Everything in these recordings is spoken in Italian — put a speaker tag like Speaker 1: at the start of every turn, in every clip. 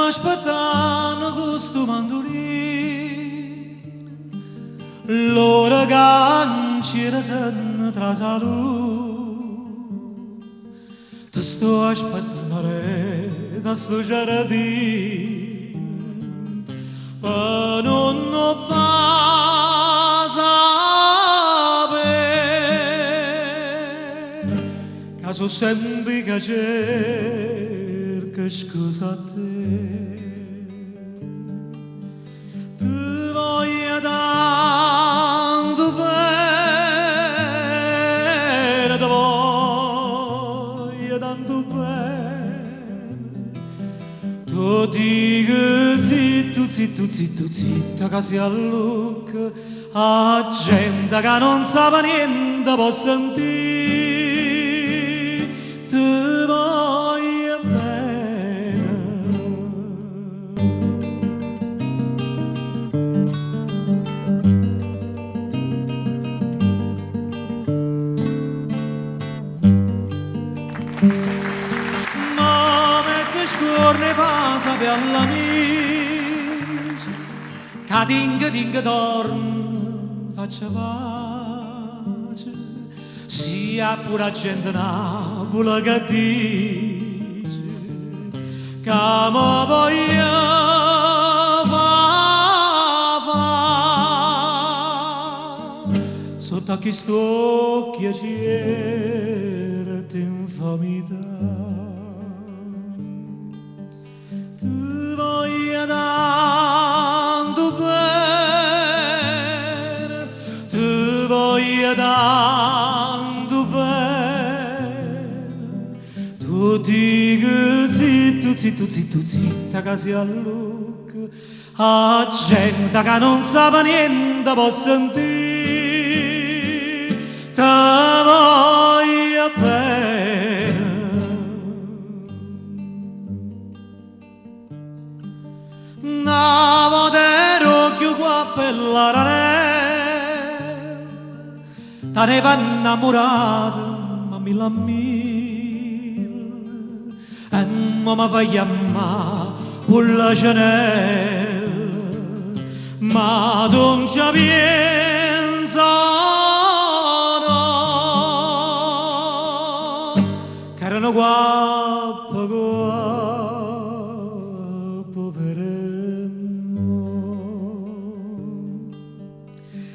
Speaker 1: aspettando questo mandolino, l'ora ganci rasano tra salù. Ti sto aspettando re, da sto giardino, per non fa sapere, che so sempre che cerca scusa a te. Ti voglio tanto bene, ti voglio tanto bene. Tu dico zitto, zitto, zitto, zitto, che si allucca a gente che non sa niente può sentire. Ti voglio bene. Ma mette scorne fa sapere all'amici che tinga dorm faccia pace, sia pure gente Napoli che dice che mi voglio fa sotto a questo piacere d'infamità. Ti voglio tanto bene, ti voglio tanto bene. Tu dico zitto, zitto, zitto, zitta, che si allucca a gente che non sa niente può sentire. Ti voglio bene. Una volta ero più qua per la ranella, te ne va innamorato, ma mi la e non mi fai chiamare per la cenella, ma non ci pensa no, che erano guappa per no.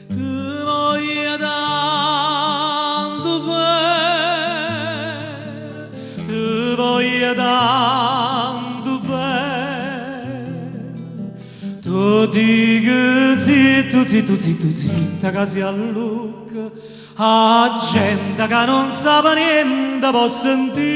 Speaker 1: Ti voglio tanto bene, ti voglio tanto bene. Tu dico zitto, zitto, zitto, zitta, che si allucca a gente che non sa niente può sentire.